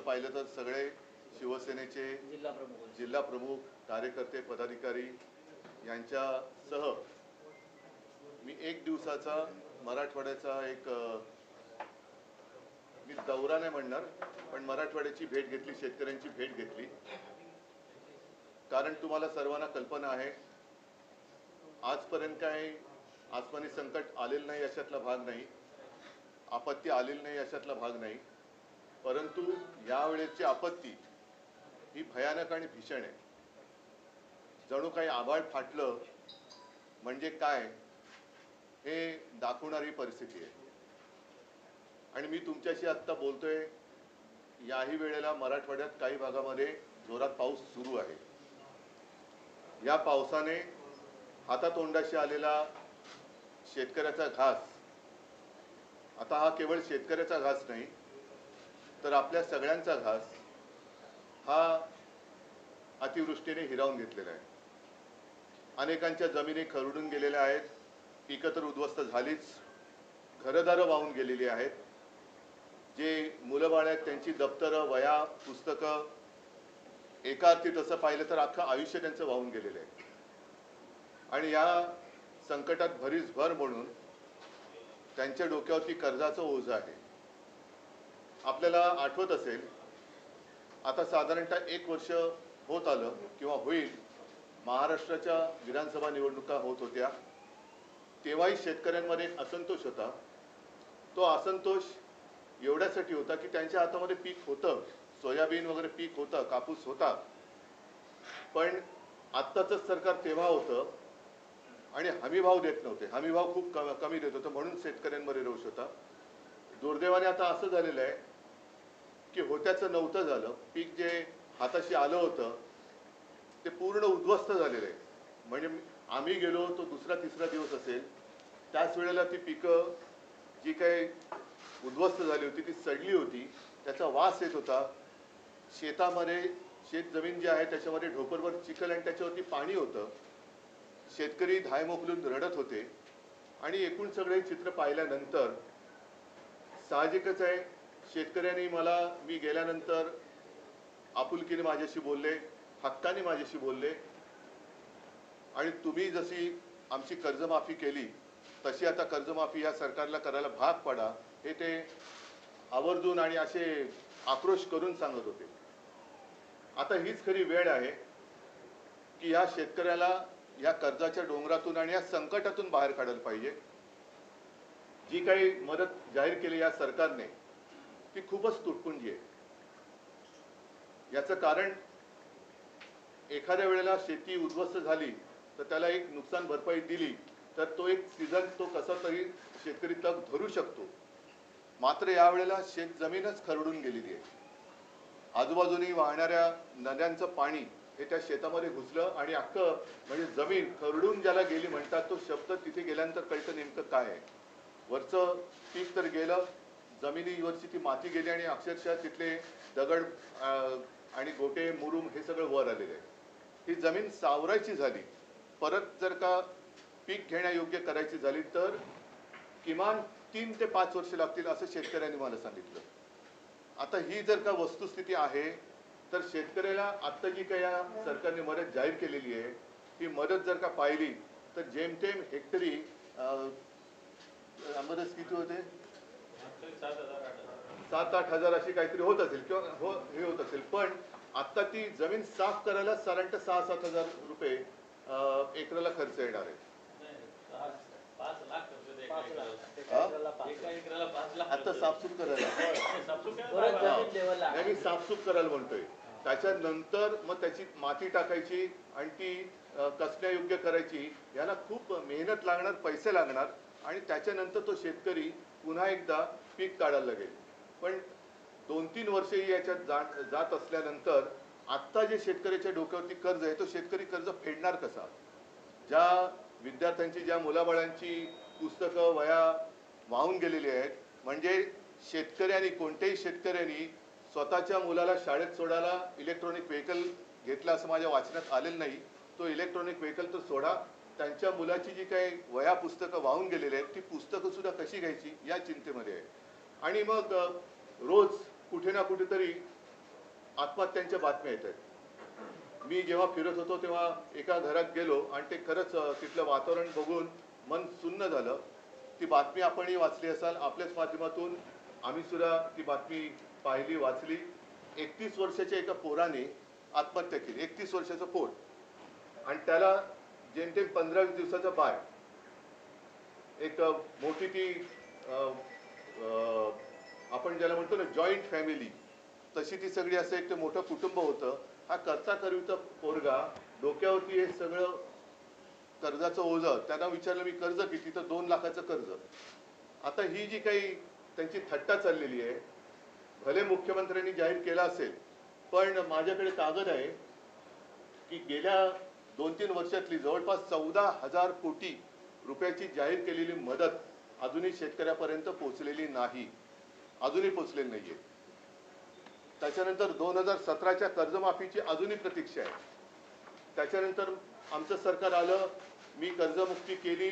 पाहिलं तर सगळे शिवसेनेचे जिल्हा प्रमुख कार्यकर्ते पदाधिकारी यांच्यासह मी एक दिवसाचा मराठवाड्याचा एक मी दौरा नाही म्हणणार पण मराठवाड्याची भेट घेतली, शेतकऱ्यांची भेट घेतली. कारण तुम्हाला सर्वांना कल्पना आहे आजपर्यंत काही आसमानी संकट आलेलं नाही अशातला भाग नाही, आपत्ती आलेली नाही अशातला भाग नाही, परंतु यावेळेची आपत्ती ही भयानक आणि भीषण आहे. जणू काही आभाळ फाटलं म्हणजे काय हे दाखवणारी परिस्थिती आहे. आणि मी तुमच्याशी आत्ता बोलतोय याही वेळेला मराठवाड्यात काही भागामध्ये जोरात पाऊस सुरू आहे. या पावसाने हातातोंडाशी आलेला शेतकऱ्याचा घास, आता हा केवळ शेतकऱ्याचा घास नाही तर आपल्या सगळ्यांचा घास हा अतिवृष्टीने हिरावून घेतलेला आहे. अनेकांच्या जमिनी खरडून गेलेल्या आहेत, पिकं तर उद्ध्वस्त झालीच, घरदारं वाहून गेलेली आहेत. जे मुलं बाळ आहेत त्यांची दप्तरं, वह्या, पुस्तकं, एका अर्थी तसं पाहिलं तर अख्खं आयुष्य त्यांचं वाहून गेलेलं आहे. आणि या संकटात भरीसभर म्हणून त्यांच्या डोक्यावरती कर्जाचं ओझं आहे. आपल्याला आठवत असेल आता साधारणतः 1 वर्ष होत आलं किंवा होईल, महाराष्ट्राच्या विधानसभा निवडणुका होत होत्या. तेव्हाही शेतकऱ्यांमध्ये एक असंतोष होता. तो असंतोष एवढ्यासाठी होता की त्यांच्या हातामध्ये पीक होतं, सोयाबीन वगैरे पीक होतं, कापूस होता, पण आत्ताचं सरकार तेव्हा होतं आणि हमीभाव देत नव्हते. हमीभाव खूप कमी देत होतं म्हणून शेतकऱ्यांमध्ये रोष होता. दुर्दैवाने आता असं झालेलं आहे की होत्याचं नव्हतं झालं. पीक जे हाताशी आलं होतं ते पूर्ण उद्ध्वस्त झालेलं आहे. म्हणजे आम्ही गेलो तो दुसरा तिसरा दिवस असेल, त्याच वेळेला ती पिकं जी काही उद्ध्वस्त झाली होती ती सडली होती, त्याचा वास येत होता. शेतामध्ये शेत जमीन जी आहे त्याच्यामध्ये ढोपरभर चिखल आणि त्याच्यावरती पाणी होतं. शेतकरी धाय मोकलून रडत होते. आणि एकूण सगळे चित्र पाहिल्यानंतर साहजिकच आहे शेतकऱ्यांनी मी गेल्यानंतर आपुलकीने माझ्याशी बोलले, हक्काने माझ्याशी बोलले. आणि तुम्ही जशी आमची कर्जमाफी केली तशी आता कर्जमाफी या सरकारला करायला भाग पडा, हे ते आवर्जून आणि असे आक्रोश करून सांगत होते. आता हीच खरी वेळ आहे की या शेतकऱ्याला या कर्जाच्या डोंगरातून आणि या संकटातून बाहेर काढायला पाहिजे. जी काही मदत जाहीर केली या सरकारने ती खूपच तुटपुंजी आहे. याचं कारण एखाद्या वेळेला शेती उद्ध्वस्त झाली तर त्याला एक नुकसान भरपाई दिली तर तो एक सीझन तो कसा तरी शेतकरी तग धरू शकतो. मात्र यावेळेला शेत जमीनच खरडून गेलेली आहे. आजूबाजूनी वाहणाऱ्या नद्यांचं पाणी हे त्या शेतामध्ये घुसलं आणि अख्खं म्हणजे जमीन खरडून ज्याला गेली म्हणतात तो शब्द तिथे गेल्यानंतर कळतं नेमकं काय आहे. वरचं पीक तर गेलं, जमिनीवरची ती माती गेली आणि अक्षरशः तिथले दगड आणि गोटे मुरुम हे सगळं वर आलेलं आहे. ही जमीन सावरायची झाली, परत जर का पीक घेण्यायोग्य करायची झाली तर किमान 3 ते 5 वर्ष लागतील असं शेतकऱ्यांनी मला सांगितलं. आता ही जर का वस्तुस्थिती आहे तर शेतकऱ्याला आत्ता जी काही या सरकारने मदत जाहीर केलेली आहे ती मदत जर का पाहिली तर जेमतेम हेक्टरी मदत किती होते, 7-8 हजार अशी काहीतरी होत असेल किंवा हे होत असेल. पण आता ती जमीन साफ करायला साधारणतः 6-7 हजार रुपये एकराला खर्च येणार आहे. आता साफसूफ करायला मी साफसूफ करायला म्हणतोय. त्याच्यानंतर मग त्याची माती टाकायची आणि ती कसण्यायोग्य करायची, याला खूप मेहनत लागणार, पैसे लागणार आणि त्याच्यानंतर तो शेतकरी पुन्हा एकदा पीक काढायला लागेल. पण 2-3 वर्षे याच्यात जात असल्यानंतर आत्ता जे शेतकऱ्याच्या डोक्यावरती कर्ज आहे तो शेतकरी कर्ज फेडणार कसा. ज्या विद्यार्थ्यांची ज्या मुलाबाळांची पुस्तकं वह्या वाहून गेलेली आहेत, म्हणजे शेतकऱ्यांनी कोणत्याही शेतकऱ्यांनी स्वतःच्या मुलाला शाळेत सोडायला इलेक्ट्रॉनिक व्हेकल घेतला असं माझ्या वाचनात आलेलं नाही. तो इलेक्ट्रॉनिक व्हेकल तर सोडा, त्यांच्या मुलाची जी काही वह्या पुस्तकं वाहून गेलेली आहेत ती पुस्तकं सुद्धा कशी घ्यायची या चिंतेमध्ये आहे. आणि मग रोज कुठे ना कुठेतरी आत्महत्यांच्या बातम्या येत आहेत. मी जेव्हा फिरत होतो तेव्हा एका घरात गेलो आणि ते खरंच तिथलं वातावरण बघून मन सुन्न झालं. ती बातमी आपणही वाचली असाल, आपल्याच माध्यमातून आम्ही सुद्धा ती बातमी पाहिली, वाचली. 31 वर्षाच्या एका पोराने आत्महत्या केली. 31 वर्षाचं पोर आणि त्याला जेमतेम 15-20 दिवसाचा बाळ. एक मोठी ती आपण ज्याला म्हणतो ना जॉईंट फॅमिली, तशी ती सगळी असं एक मोठं कुटुंब होतं. हा करता करविता पोरगा, डोक्यावरती हे सगळं कर्जाचं ओझं. त्यांना विचारलं मी कर्ज किती, तर 2 लाखाचं कर्ज. आता ही जी काही त्यांची थट्टा चाललेली आहे, भले मुख्यमंत्र्यांनी जाहीर केला असेल, पण माझ्याकडे कागद आहे की गेल्या 2-3 वर्षातली जवळपास 14,000 कोटी रुपयाची जाहीर केलेली मदत अजूनही शेतकऱ्यापर्यंत पोहोचलेली नाही, अजूनही पोहोचलेली नाहीये. त्याच्यानंतर 2017च्या कर्जमाफीची अजूनही प्रतीक्षा आहे. त्याच्यानंतर आमचं सरकार आलं, मी कर्जमुक्ती केली,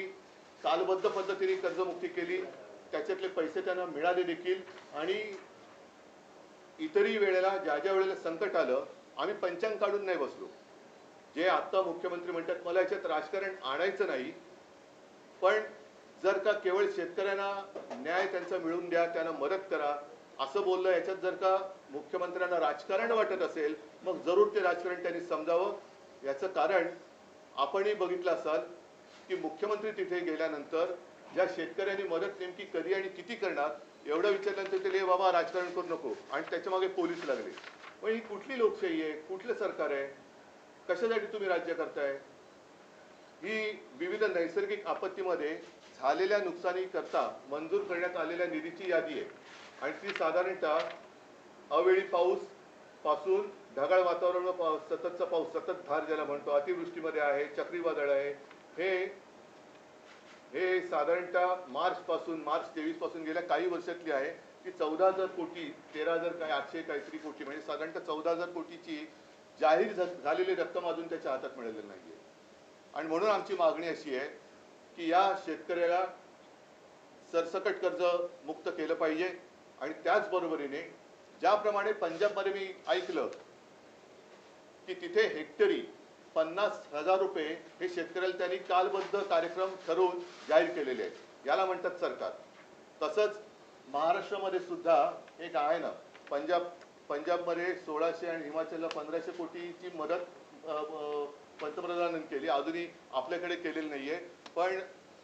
कालबद्ध पद्धतीने कर्जमुक्ती केली, त्याच्यातले पैसे त्यांना मिळाले देखील. आणि इतरही वेळेला ज्या ज्या वेळेला संकट आलं, आम्ही पंचांग काढून नाही बसलो. जे आता मुख्यमंत्री म्हणतात मला याच्यात राजकारण आणायचं नाही, पण जर का केवळ शेतकऱ्यांना न्याय त्यांचा मिळवून द्या, त्यांना मदत करा असं बोललं, याच्यात जर का मुख्यमंत्र्यांना राजकारण वाटत असेल, मग जरूर ते राजकारण त्यांनी समजावं. याचं कारण आपणही बघितलं असाल की मुख्यमंत्री तिथे गेल्यानंतर ज्या शेतकऱ्यांनी मदत नेमकी कधी आणि किती करणार एवढं विचारल्यानंतर ते बाबा राजकारण करू नको, आणि त्याच्या मागे पोलीस लागले. मग ही कुठली लोकशाही आहे, कुठलं सरकार आहे, कशासाठी तुम्ही राज्य करताय? ही विविध नैसर्गिक आपत्तीमध्ये झालेल्या नुकसानी करता मंजूर करण्यात आलेल्या निधीची यादी आहे. आणि ती साधारणतः अवेळी पाऊस पासून ढगाळ वातावरण, सततचा पाऊस, सतत धार ज्याला म्हणतो, अतिवृष्टीमध्ये आहे, चक्रीवादळ आहे, हे साधारणतः मार्च 23 पासून गेल्या काही वर्षातली आहे. ती 14,000 कोटी, 13,000 काय 800 काहीतरी कोटी, म्हणजे साधारणतः 14,000 कोटीची जाहीर झालेली रक्कम अजून त्याच्या हातात मिळालेली नाहीये. आणि म्हणून आमची मागणी अशी आहे की या शेतकऱ्याला सरसकट कर्ज मुक्त केलं पाहिजे. आणि त्याचबरोबरीने ज्याप्रमाणे पंजाबमध्ये मी ऐकलं की तिथे हेक्टरी 50,000 रुपये हे शेतकऱ्याला त्यांनी कालबद्ध कार्यक्रम ठरवून जाहीर केलेले आहेत, याला म्हणतात सरकार. तसंच महाराष्ट्रामध्ये सुद्धा एक आहे ना, पंजाबमध्ये 1600 आणि हिमाचलला 1500 कोटीची मदत पंतप्रधानांनी केली, अजूनही आपल्याकडे केलेली नाहीये. पण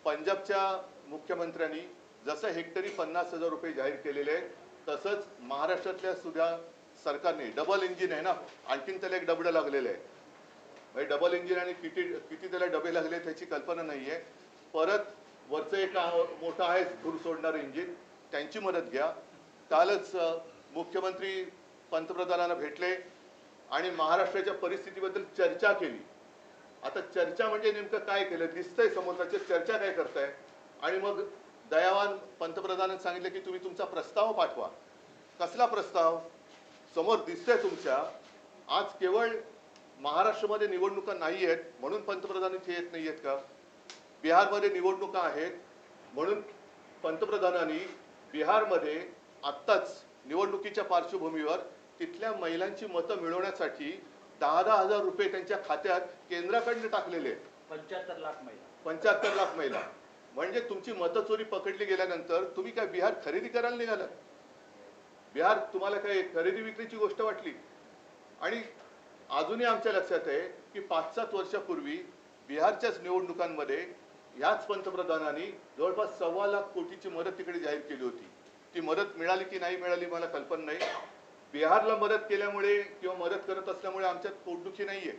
पंजाबच्या मुख्यमंत्र्यांनी जसं हेक्टरी 50,000 रुपये जाहीर केलेले आहेत, तसंच महाराष्ट्रातल्या सुद्धा सरकारने, डबल इंजिन आहे ना, आणखीन त्याला एक डबडं लागलेलं आहे. डबल इंजिन आणि किती त्याला डबे लागले त्याची कल्पना नाहीये. परत वरचं एक मोठं आहे धूर सोडणारं इंजिन, त्यांची मदत घ्या. कालच मुख्यमंत्री पंतप्रधानांना भेटले आणि महाराष्ट्राच्या परिस्थितीबद्दल चर्चा केली. आता चर्चा म्हणजे नेमकं काय केलं दिसतंय समोरच्या, चर्चा काय करताय? आणि मग दयावान पंतप्रधानांनी सांगितलं की तुम्ही तुमचा प्रस्ताव पाठवा. कसला प्रस्ताव? समोर दिसतंय तुमच्या. आज केवळ महाराष्ट्रामध्ये निवडणुका नाही आहेत म्हणून पंतप्रधान इथे येत नाही आहेत का? बिहारमध्ये निवडणुका आहेत म्हणून पंतप्रधानांनी बिहारमध्ये आत्ताच निवडणुकीच्या पार्श्वभूमीवर तिथल्या महिलांची मतं मिळवण्यासाठी 10,000 रुपये त्यांच्या खात्यात केंद्राकडनं टाकलेले आहेत. 75 लाख महिला. म्हणजे तुमची मतचोरी पकडली गेल्यानंतर तुम्ही काय बिहार खरेदी करायला निघालात? बिहार तुम्हाला काय खरेदी विक्रीची गोष्ट वाटली? आणि अजूनही आमच्या लक्षात आहे की 5-7 वर्षापूर्वी बिहारच्याच निवडणुकांमध्ये याच पंतप्रधानांनी जवळपास 1.25 लाख कोटीची मदत तिकडे जाहीर केली होती. ती मदत मिळाली की नाही मिळाली मला कल्पना नाही. बिहारला मदत केल्यामुळे किंवा मदत करत असल्यामुळे आमच्यात पोटदुखी नाहीये.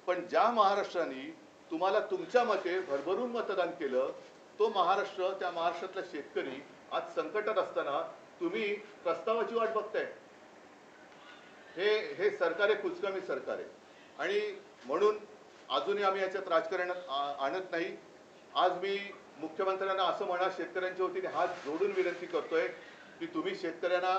पण ज्या महाराष्ट्राने तुम्हाला तुमच्या मते भरभरून मतदान केलं, तो महाराष्ट्र, त्या महाराष्ट्रातला शेतकरी आज संकटात असताना तुम्ही प्रस्तावाची वाट बघताय. हे सरकार आहे, कुचकामी सरकार आहे. आणि म्हणून अजूनही आम्ही याच्यात राजकारण आणत नाही. आज मी मुख्यमंत्र्यांना असं म्हणा, शेतकऱ्यांच्या वतीने हात जोडून विनंती करतोय की तुम्ही शेतकऱ्यांना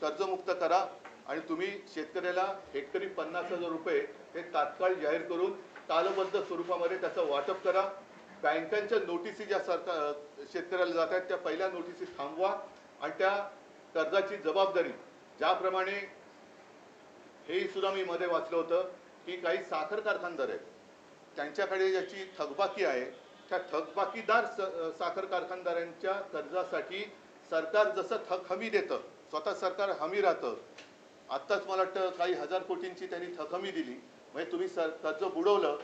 कर्जमुक्त करा आणि तुम्ही शेतकऱ्याला हेक्टरी 50,000 रुपये हे तात्काळ जाहीर करून कालबद्ध स्वरूपामध्ये त्याचं वाटप करा. बँकांच्या नोटिसी ज्या शेतकऱ्याला जात आहेत त्या पहिल्या नोटिसी थांबवा आणि त्या कर्जाची जबाबदारी ज्याप्रमाणे हेही सुद्धा मी मध्ये वाचलं होतं की काही साखर कारखानदार आहेत, त्यांच्याकडे ज्याची थकबाकी आहे त्या थकबाकीदार साखर कारखानदारांच्या कर्जासाठी सरकार जसं थक हमी देतं, स्वतः सरकार हमी राहतं. आत्ताच मला वाटतं काही हजार कोटींची त्यांनी थक हमी दिली. म्हणजे तुम्ही कर्ज बुडवलं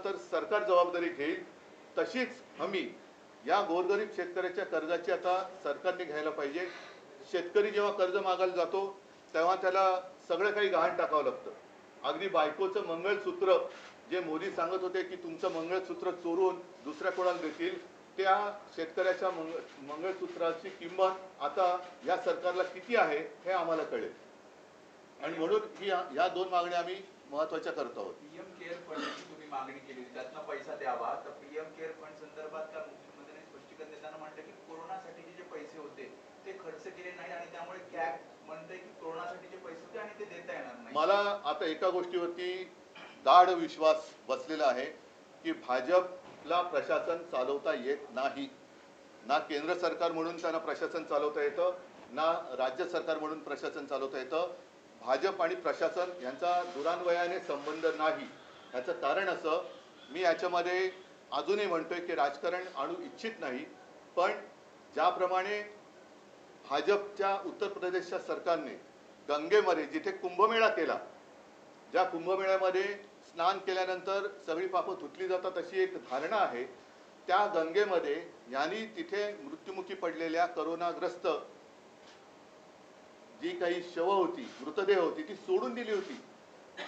तर सरकार जबाबदारी घेईल. तशीच हमी या गोरगरीब शेतकऱ्याच्या कर्जाची आता सरकारने घ्यायला पाहिजे. शेतकरी जेव्हा कर्ज मागायला जातो तेव्हा त्याला सगळं काही गहाण टाकावं लागतं. अगदी बायकोचं मंगळसूत्र जे मोदी सांगत होते की तुमचं मंगळसूत्र चोरून दुसऱ्या कोणाला देतील, त्या शेतकऱ्याच्या मंगळसूत्राची किंमत आता या सरकारला किती आहे हे आम्हाला कळेल. आणि म्हणून या दोन मागण्या आम्ही महत्वाच्या करत आहोत. पीएम केअर फंडची तुम्ही मागणी केली, त्यातनं पैसा द्यावा. तर पीएम केअर फंड संदर्भात काल मुख्यमंत्र्यांनी स्पष्टीकरण देताना म्हटलं की कोरोनासाठीचे जे पैसे होते ते खर्च केले नाही आणि त्यामुळे कॅग म्हणते की कोरोनासाठीचे पैसे होते आणि ते देता येणार नाही. मला आता एका गोष्टीवरती गाढ विश्वास बसलेला आहे की भाजपला प्रशासन चालवता येत नाही. ना केंद्र सरकार म्हणून त्यांना प्रशासन चालवता येतं, ना राज्य सरकार म्हणून प्रशासन चालवता येतं. भाजप आणि प्रशासन यांचा दुरान्वयाने संबंध नाही. ह्याचं कारण असं, मी याच्यामध्ये अजूनही म्हणतोय की राजकारण आणू इच्छित नाही, पण ज्याप्रमाणे भाजपच्या उत्तर प्रदेशच्या सरकारने गंगेमध्ये जिथे कुंभमेळा केला, ज्या कुंभमेळ्यामध्ये स्नान केल्यानंतर सगळी पापं धुतली जातात अशी एक धारणा आहे, त्या गंगेमध्ये यांनी तिथे मृत्युमुखी पडलेल्या करोनाग्रस्त जी काही शव होती, मृतदेह होती, ती सोडून दिली होती.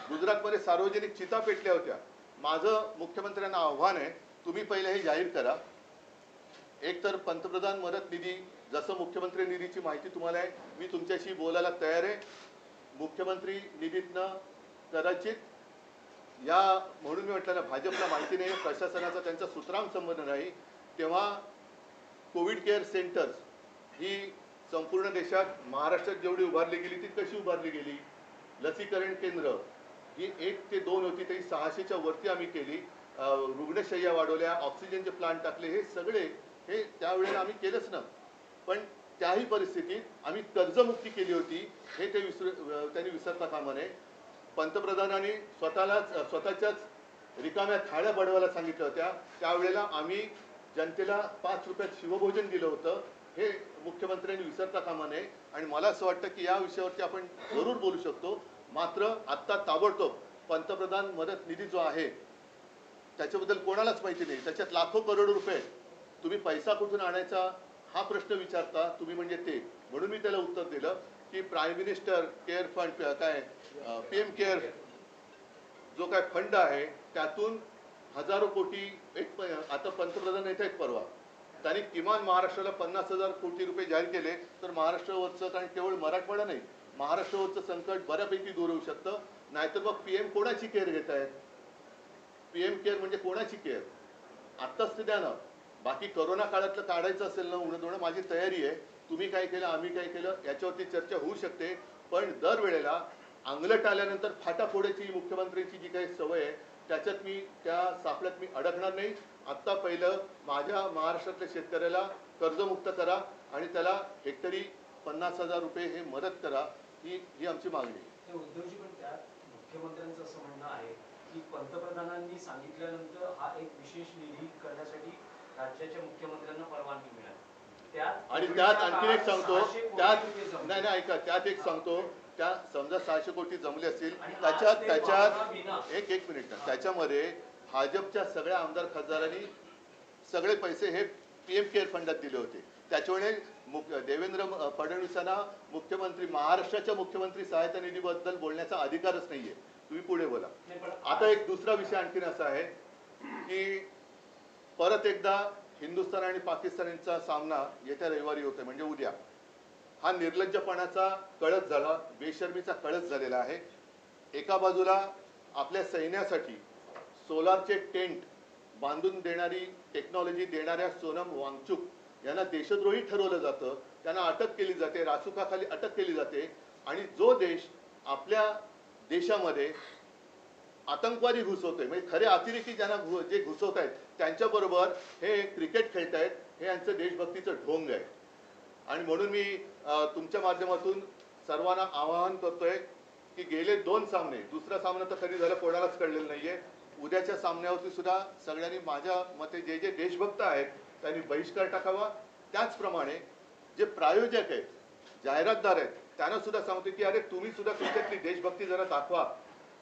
गुजरातमध्ये सार्वजनिक चिता पेटल्या होत्या. माझं मुख्यमंत्र्यांना आव्हान आहे, तुम्ही पहिले हे जाहीर करा. एक तर पंतप्रधान मदत निधी, जसं मुख्यमंत्री निधीची माहिती तुम्हाला आहे, मी तुमच्याशी बोलायला तयार आहे. मुख्यमंत्री निधीतनं कदाचित या म्हणून मी म्हटलं ना, भाजपला माहिती नाही, प्रशासनाचा त्यांचा सुतराम संबंध नाही. तेव्हा कोविड केअर सेंटर्स ही संपूर्ण देशात, महाराष्ट्रात जेवढी उभारली गेली ती कशी उभारली गेली. लसीकरण केंद्र ही 1 ते 2 होती, तरी 600च्या वरती आम्ही केली. रुग्णशय्या वाढवल्या, ऑक्सिजनचे प्लांट टाकले, हे सगळे हे त्यावेळेला आम्ही केलंच ना. पण त्याही परिस्थितीत आम्ही कर्जमुक्ती केली होती, हे त्यांनी विसरता कामा नये. पंतप्रधानांनी स्वतःच्याच रिकाम्या थाळ्या बडवायला सांगितल्या होत्या. त्यावेळेला आम्ही जनतेला 5 रुपयात शिवभोजन दिलं होतं, हे मुख्यमंत्र्यांनी विसरता कामा नये. आणि मला असं वाटतं की या विषयावरती आपण जरूर बोलू शकतो. मात्र आत्ता ताबडतोब पंतप्रधान मदत निधी जो आहे त्याच्याबद्दल कोणालाच माहिती नाही. त्याच्यात लाखो करोड रुपये तुम्ही पैसा कुठून आणायचा हा प्रश्न विचारता तुम्ही, म्हणजे ते. म्हणून मी त्याला उत्तर दिलं की प्राईम मिनिस्टर केअर फंड, काय पीएम केअर जो काय फंड आहे त्यातून हजारो कोटी, आता पंतप्रधान येत आहेत परवा, त्यांनी किमान महाराष्ट्राला 50,000 कोटी रुपये जाहीर केले. तर महाराष्ट्रावरचं, आणि केवळ मराठवाडा नाही, महाराष्ट्रावरचं संकट बऱ्यापैकी दूर होऊ शकतं. नाहीतर मग पीएम कोणाची केअर घेत आहेत? पीएम केअर म्हणजे कोणाची केअर? आत्ताच ते द्या ना. बाकी करोना काळातलं काढायचं असेल ना उणं माझी तयारी आहे. तुम्ही काय केलं, आम्ही काय केलं, याच्यावरती चर्चा होऊ शकते. पण दरवेळेला अंगलट आल्यानंतर फाटा फोडायची मुख्यमंत्र्यांची जी काही सवय आहे, त्याच्यात मी, त्या सापळ्यात मी अडकणार नाही. आत्ता पहिलं माझ्या महाराष्ट्रातल्या शेतकऱ्याला कर्जमुक्त करा आणि त्याला हेक्टरी 50,000 रुपये हे मदत करा, ही आमची मागणी आहे. उद्धवजी, पण त्यात मुख्यमंत्र्यांचं असं म्हणणं आहे की पंतप्रधानांनी सांगितल्यानंतर हा एक विशेष निधी करण्यासाठी राज्याच्या मुख्यमंत्र्यांना परवानगी मिळाली. आणि त्यात आणखी एक सांगतो, त्यात नाही ऐका, त्यात एक सांगतो, त्या समजा 600 कोटी जमले असतील, त्याच्यात एक मिनिट ना, त्याच्यामध्ये भाजपच्या सगळ्या आमदार खासदारांनी सगळे पैसे हे पीएम केअर फंडात दिले होते. त्याच्यामुळे देवेंद्र फडणवीसांना महाराष्ट्राच्या मुख्यमंत्री सहायता निधीबद्दल बोलण्याचा अधिकारच नाहीये. तुम्ही पुढे बोला. आता एक दुसरा विषय आणखीन असा आहे की परत एकदा हिंदुस्थान आणि पाकिस्तान यांचा सामना येत्या रविवारी होतोय, म्हणजे उद्या. हा निर्लज्जपणाचा कळस झाला, बेशर्मीचा कळस झालेला आहे. एका बाजूला आपल्या सैन्यासाठी सोलारचे टेंट बांधून देणारी, टेक्नॉलॉजी देणाऱ्या सोनम वांगचुक यांना देशद्रोही ठरवलं जातं, त्यांना अटक केली जाते, रासुकाखाली अटक केली जाते. आणि जो देश आपल्या देशामध्ये आतंकवादी घुसवतोय, म्हणजे खरे अतिरेकी ज्यांना जे घुसवत आहेत त्यांच्याबरोबर हे क्रिकेट खेळतायत, हे यांचं देशभक्तीचं ढोंग आहे. आणि म्हणून मी तुमच्या माध्यमातून सर्वांना आवाहन करतोय की गेले 2 सामने, दुसरा सामना तर कधी झाला कोणालाच कळलेलं नाहीये. उद्याच्या सामन्यावरती सुद्धा सगळ्यांनी माझ्या मते जे जे देशभक्त आहेत त्यांनी बहिष्कार टाकावा. त्याचप्रमाणे जे प्रायोजक आहेत, जाहिरातदार आहेत, त्यांना सुद्धा सांगतो की अरे तुम्ही सुद्धा तुमच्यातली देशभक्ती जरा दाखवा.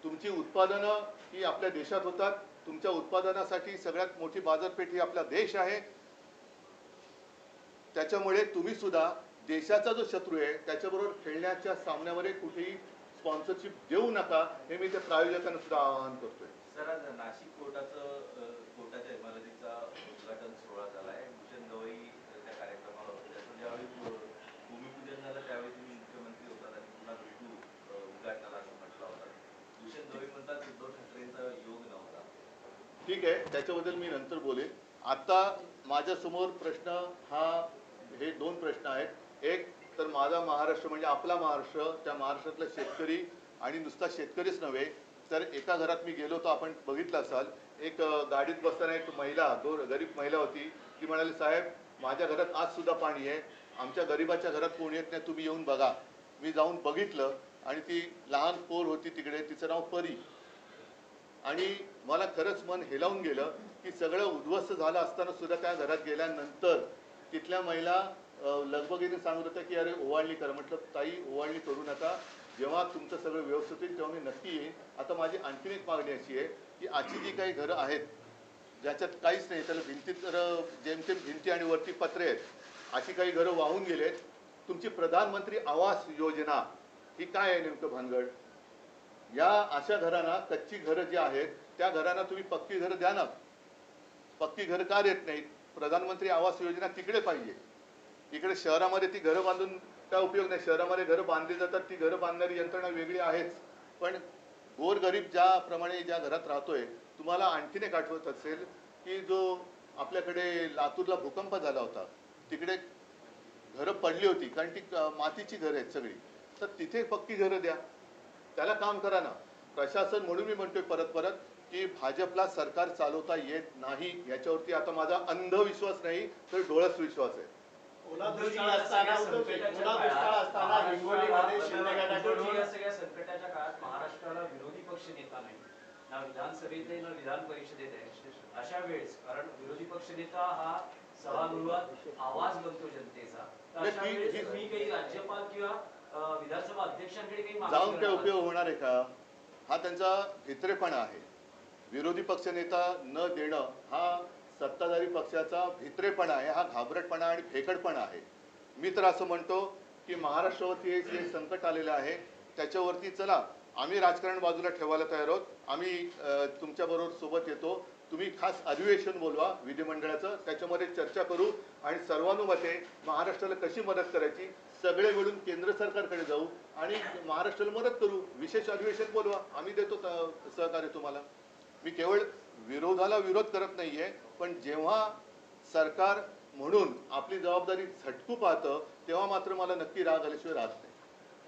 तुमची उत्पादनं ही आपल्या देशात होतात. तुमच्या उत्पादनासाठी सगळ्यात मोठी बाजारपेठ ही आपला देश आहे. त्याच्यामुळे तुम्ही सुद्धा देशाचा जो शत्रू आहे त्याच्याबरोबर खेळण्याच्या सामन्यामध्ये कुठेही स्पॉन्सरशिप देऊ नका, हे मी त्या प्रायोजकांना सुद्धा आवाहन करतोय. सर, आज नाशिक कोर्टाच्या इमारतीचा उद्घाटन सोहळा झाला आहे. भूषण गवई त्या कार्यक्रमाला होते. त्याचं ज्यावेळी भूमिपूजन झालं त्यावेळी तुम्ही मुख्यमंत्री होतात आणि पुन्हा भेटू उद्घाटनाला असं म्हटलं होतं. भूषण गवई म्हणतात उद्धव ठाकरेंचा योग नव्हता. ठीक आहे, त्याच्याबद्दल मी नंतर बोलेन. आता माझ्यासमोर प्रश्न हे 2 प्रश्न आहेत. एक तर माझा महाराष्ट्र म्हणजे आपला महाराष्ट्र, त्या महाराष्ट्रातला शेतकरी आणि नुसता शेतकरीच नव्हे तर एका घरात मी गेलो तर आपण बघितलं असाल, एक गाडीत बसताना एक महिला, गरीब महिला होती. ती म्हणाली साहेब माझ्या घरात आज सुद्धा पाणी आहे, आमच्या गरीबाच्या घरात कोणी येत नाही, तुम्ही येऊन बघा. मी जाऊन बघितलं आणि ती लहान पोर होती तिकडे, तिचं नाव परी. आणि मला खरंच मन हेलावून गेलं की सगळं उद्ध्वस्त झालं असताना सुद्धा त्या घरात गेल्यानंतर तिथल्या महिला लगबगीने सांगत होत्या की अरे ओवाळणी करा. म्हटलं ताई ओवाळणी करू नका, जेव्हा तुमचं सगळं व्यवस्थित होईल तेव्हा मी नक्की येईन. आता माझी आणखीन एक मागणी अशी आहे की आजची जी काही घरं आहेत ज्याच्यात काहीच नाही, त्याला भिंती तर जेमतेम भिंती आणि वरती पत्रे आहेत, अशी काही घरं वाहून गेलेत. तुमची प्रधानमंत्री आवास योजना ही काय आहे नेमकं भानगड? या अशा घरांना, कच्ची घरं जी आहेत त्या घरांना तुम्ही पक्की घरं द्या ना. पक्की घरं का देत नाहीत? प्रधानमंत्री आवास योजना तिकडे पाहिजे. इकडे शहरामध्ये ती घरं बांधून काय उपयोग नाही. शहरामध्ये घरं बांधली जातात, ती घरं बांधणारी यंत्रणा वेगळी आहेच, पण गोरगरीब ज्याप्रमाणे ज्या घरात राहतोय, तुम्हाला आणखीन एक आठवत असेल की जो आपल्याकडे लातूरला भूकंप झाला होता, तिकडे घरं पडली होती कारण ती मातीची घरं आहेत सगळी, तर तिथे पक्की घरं द्या, त्याला काम करा ना. प्रशासन म्हणून मी म्हणतोय परत परत की भाजपला सरकार चालवता येत नाही, याच्यावरती आता माझा अंधविश्वास नाही तर डोळस विश्वास आहे. या सगळ्या संकटाच्या काळात महाराष्ट्राला विरोधी पक्ष नेता नाही, ना विधानसभेत आहे ना विधान परिषदेत आहे. अशा वेळेस कारण विरोधी पक्ष नेता हा सभागृहात आवाज बनतो जनतेचा, तर अशा वेळेस मी काही राज्यपाल किंवा विधानसभा अध्यक्षांकडे काही जाऊन काय उपयोग होणार आहे का? हा त्यांचा भित्रेपणा आहे. विरोधी पक्षनेता न देणं हा सत्ताधारी पक्षाचा भित्रेपणा आहे, हा घाबरटपणा आणि फेकटपणा आहे. मी तर असं म्हणतो की महाराष्ट्रावरती जे संकट आलेलं आहे त्याच्यावरती चला आम्ही राजकारण बाजूला ठेवायला तयार आहोत. आम्ही तुमच्याबरोबर सोबत येतो. तुम्ही खास अधिवेशन बोलवा विधिमंडळाचं, त्याच्यामध्ये चर्चा करू आणि सर्वानुमते महाराष्ट्राला कशी मदत करायची सगळे मिळून केंद्र सरकारकडे जाऊ आणि महाराष्ट्राला मदत करू. विशेष अधिवेशन बोलवा, आम्ही देतो सहकार्य तुम्हाला. मी केवळ विरोधाला विरोध करत नाहीये, पण जेव्हा सरकार म्हणून आपली जबाबदारी झटकू पाहतं तेव्हा मात्र मला नक्की राग आल्याशिवाय राहत नाही.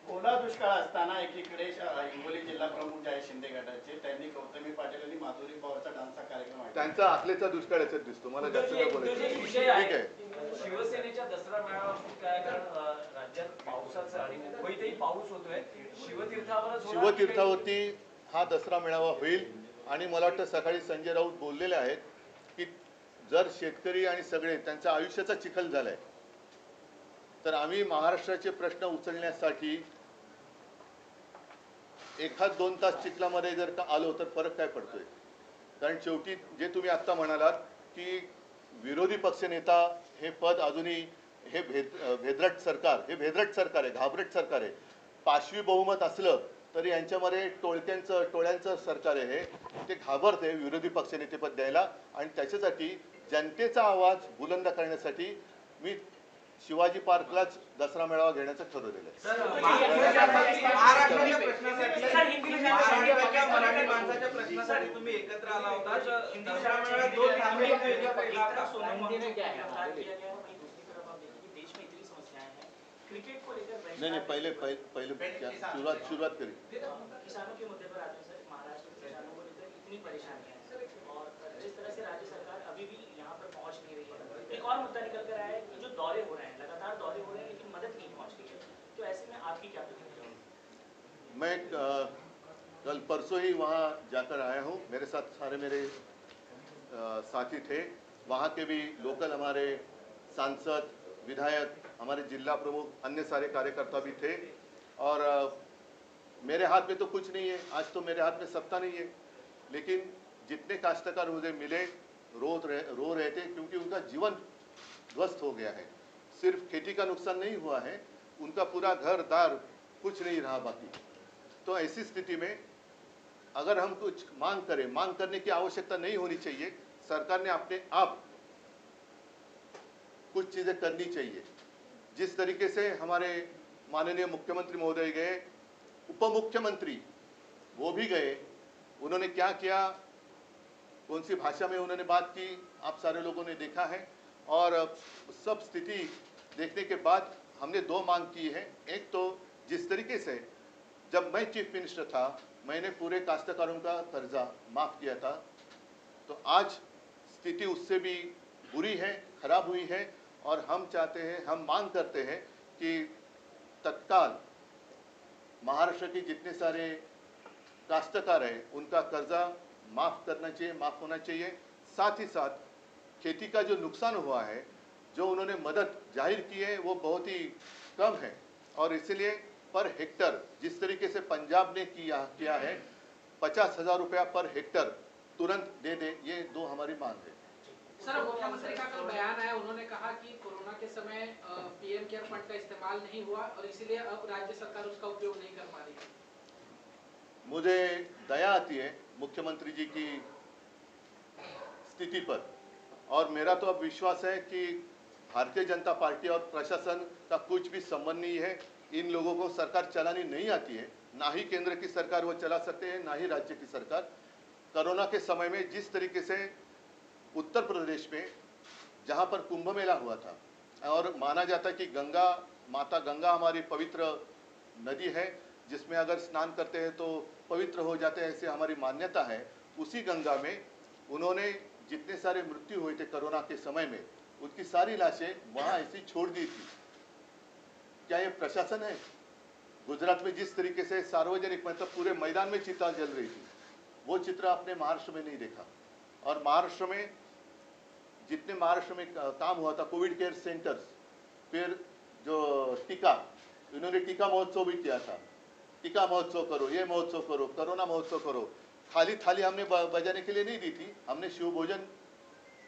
ओला दुष्काळ असताना एकीकडे हिंगोली जिल्हा प्रमुख जे आहे शिंदे गटाचे, त्यांनी गौतमी पाटील आणि माधुरी पवारचा डान्सचा कार्यक्रम आहे. त्यांचा आखलेचा दुष्काळ याच्यात दिसतो. मला जास्त काय बोलायचं ठीक आहे. शिवसेनेच्या दसरा मेळाव्यात काय, कारण राज्यात पावसाचा आणि मुंबईतही पाऊस होतोय, शिवतीर्थावरती हा दसरा मेळावा होईल आणि मला वाटतं सकाळी संजय राऊत बोललेले आहेत की जर शेतकरी आणि सगळे त्यांच्या आयुष्याचा चिखल झालाय तर आम्ही महाराष्ट्राचे प्रश्न उचलण्यासाठी 1-2 तास चिखलामध्ये जर का आलो तर फरक काय पडतोय? कारण शेवटी जे तुम्ही आत्ता म्हणालात की विरोधी पक्षनेता हे पद अजूनही हे भेदरट सरकार आहे, घाबरट सरकार आहे. पाशवी बहुमत असलं तरी यांच्यामध्ये टोळ्यांचं सरकार आहे. ते घाबरते विरोधी पक्षनेतेपद द्यायला आणि त्याच्यासाठी जनतेचा आवाज बुलंद करण्यासाठी मी शिवाजी पार्कलाच दसरा मेळावा घेण्याचं ठरवलेलं आहे. मराठी माणसाच्या प्रश्नासाठी तुम्ही एकत्र आला होता. दसरा मेळाव्यात 2 क्रिकेट को लेकर नहीं पहले शुरुआत करें. किसानों के मुद्दे पर आते हैं सर. महाराष्ट्र के किसानों को लेकर इतनी परेशानी है और जिस तरह से राज्य सरकार अभी भी यहाँ पर पहुँच नहीं रही है. एक और मुद्दा निकल कर आया है कि जो दौरे हो रहे हैं, लगातार दौरे हो रहे हैं लेकिन मदद नहीं पहुँच रही है, तो ऐसे में आपकी क्या प्रतिक्रिया होगी? मैं कल परसों ही वहाँ जाकर आया हूँ। मेरे साथ सारे मेरे साथी थे। वहाँ के भी लोकल हमारे सांसद, विधायक, हमारे जिला प्रमुख, अन्य सारे कार्यकर्ता भी थे। और मेरे हाथ में तो कुछ नहीं है, आज तो मेरे हाथ में सत्ता नहीं है, लेकिन जितने काश्तकार मुझे मिले रो रहे थे, क्योंकि उनका जीवन ध्वस्त हो गया है। सिर्फ खेती का नुकसान नहीं हुआ है, उनका पूरा घर दार कुछ नहीं रहा बाकी। तो ऐसी स्थिति में अगर हम कुछ मांग करें, मांग करने की आवश्यकता नहीं होनी चाहिए। सरकार ने अपने आप कुछ चीजें करनी चाहिए। जिस तरीके से हमारे माननीय मुख्यमंत्री महोदय गए, उप मुख्यमंत्री वो भी गए, उन्होंने क्या किया, कौन सी भाषा में उन्होंने बात की, आप सारे लोगों ने देखा है। और सब स्थिति देखने के बाद हमने दो मांग की है। एक तो जिस तरीके से जब मैं चीफ मिनिस्टर था, मैंने पूरे काश्तकारों का कर्जा माफ किया था, तो आज स्थिति उससे भी बुरी है, खराब हुई है। और हम चाहते हैं, हम मांग करते हैं कि तत्काल महाराष्ट्र के जितने सारे काश्तकार हैं उनका कर्जा माफ करना चाहिए, माफ होना चाहिए। साथ ही साथ खेती का जो नुकसान हुआ है, जो उन्होंने मदद जाहिर की है, वो बहुत ही कम है। और इसलिए पर हेक्टर जिस तरीके से पंजाब ने किया है, 50,000 रुपया पर हेक्टर तुरंत दे दे, ये दो हमारी मांग है। सर, मुख्यमंत्री का कल बयान आया, उन्होंने कहा कि कोरोना के समय पीएम केयर फंड का इस्तेमाल नहीं हुआ और इसीलिए अब राज्य सरकार उसका उपयोग नहीं कर पा रही है। मुझे दया आती है मुख्यमंत्री जी की स्थिति पर, और मेरा तो अब विश्वास है कि भारतीय जनता पार्टी और प्रशासन का कुछ भी संबंध नहीं है। इन लोगों को सरकार चलानी नहीं आती है, ना ही केंद्र की सरकार वो चला सकते हैं, ना ही राज्य की सरकार। कोरोना के समय में जिस तरीके से उत्तर प्रदेश में जहाँ पर कुंभ मेला हुआ था, और माना जाता है कि माता गंगा हमारी पवित्र नदी है, जिसमें अगर स्नान करते हैं तो पवित्र हो जाते हैं, ऐसे हमारी मान्यता है। उसी गंगा में उन्होंने जितने सारे मृत्यु हुए थे कोरोना के समय में, उनकी सारी लाशें वहाँ ऐसी छोड़ दी थी। क्या ये प्रशासन है? गुजरात में जिस तरीके से सार्वजनिक मतलब पूरे मैदान में चिता जल रही थी, वो चित्र आपने महाराष्ट्र में नहीं देखा। और महाराष्ट्र में जितने महाराष्ट्र में काम हुआ था, कोविड केयर सेंटर्स, फिर जो टीका, इन्होंने टीका महोत्सव भी किया था। टीका महोत्सव करो, ये महोत्सव करो, कोरोना महोत्सव करो। खाली थाली हमने बजाने के लिए नहीं दी थी, हमने शिव भोजन,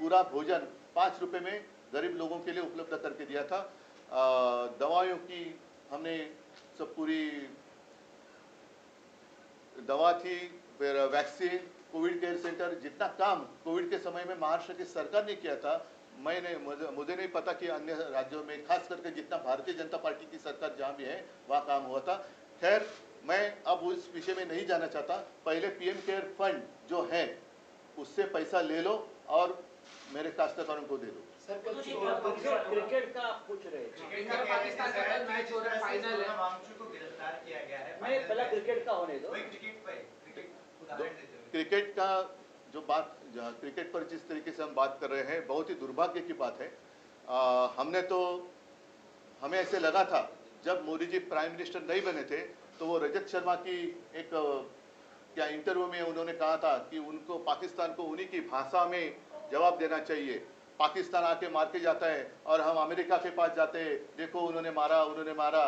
पूरा भोजन 5 रुपए में गरीब लोगों के लिए उपलब्ध करके दिया था। दवाइयों की हमने सब पूरी दवा थी, फिर वैक्सीन, कोविड केयर सेंटर, जितना काम कोविड के समय में महाराष्ट्र की सरकार ने किया था, मुझे नहीं पता कि अन्य राज्यों में, खास करके जितना भारतीय जनता पार्टी की सरकार जहाँ भी है वहाँ काम हुआ था। खैर, मैं अब उस विषय में नहीं जाना चाहता। पहले पीएम केयर फंड जो है उससे पैसा ले लो और मेरे काश्तकारों को दे दो। सर, क्रिकेट का आप पूछ रहे थे। इंडिया पाकिस्तान का कल मैच हो रहा है, फाइनल है। वांगचू को गिरफ्तार किया गया है। मैं पहला क्रिकेट का होने दो। क्रिकेट का जो बात, क्रिकेट पर जिस तरीके से हम बात कर रहे हैं, बहुत ही दुर्भाग्य की बात है। हमें ऐसे लगा था जब मोदी जी प्राइम मिनिस्टर नहीं बने थे, तो वो रजत शर्मा की एक क्या इंटरव्यू में उन्होंने कहा था कि उनको, पाकिस्तान को उन्हीं की भाषा में जवाब देना चाहिए। पाकिस्तान आके मार के जाता है और हम अमेरिका के पास जाते हैं, देखो उन्होंने मारा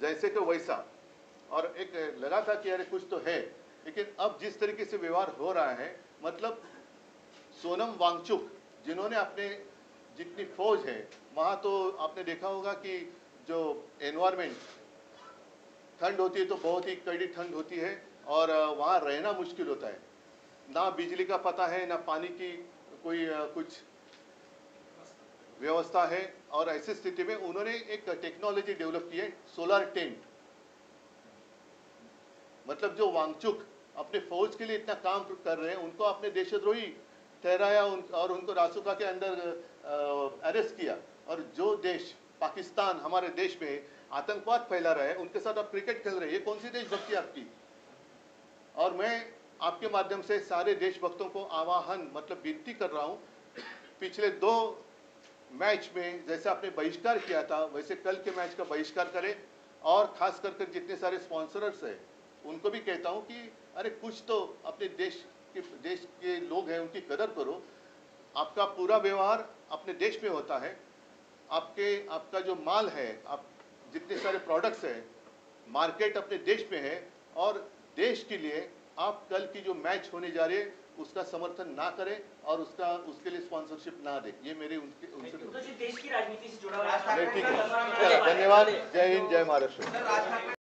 जैसे कि वैसा। और एक लगा था कि अरे कुछ तो है, लेकिन अब जिस तरीके से व्यवहार हो रहा है, मतलब सोनम वांगचुक जिन्होंने अपने जितनी फौज है वहाँ, तो आपने देखा होगा कि जो एनवायरमेंट, ठंड होती है तो बहुत ही कड़ी ठंड होती है और वहाँ रहना मुश्किल होता है। ना बिजली का पता है, ना पानी की कोई कुछ व्यवस्था है। और ऐसी स्थिति में उन्होंने एक टेक्नोलॉजी डेवलप की है, सोलर टेंट। मतलब जो वांगचुक अपने फौज के लिए इतना काम कर रहे हैं, उनको आपने देशद्रोही ठहराया और उनको रासुका के अंदर अरेस्ट किया। और जो देश, पाकिस्तान हमारे देश में आतंकवाद फैला रहा है, उनके साथ आप क्रिकेट खेल रहे हैं, ये कौन सी देशभक्ति आपकी? और मैं आपके माध्यम से सारे देशभक्तों को आह्वान, मतलब विनती कर रहा हूँ, पिछले 2 मैच में जैसे आपने बहिष्कार किया था, वैसे कल के मैच का बहिष्कार करें और खास कर जितने सारे स्पॉन्सर्स हैं उनको भी कहता हूं कि अरे कुछ तो अपने देश के लोग हैं उनकी कदर करो। आपका पूरा व्यवहार अपने देश में होता है, आपका जो माल है, आप जितने सारे प्रोडक्ट्स हैं, मार्केट अपने देश में है, और देश के लिए आप कल की जो मैच होने जा रही है उसका समर्थन ना करें और उसके लिए स्पॉन्सरशिप ना दें। ये मेरे उनसे तो जी देश की राजनीति से जुड़ा हुआ नहीं, ठीक है, चलो, धन्यवाद। जय हिंद, जय महाराष्ट्र।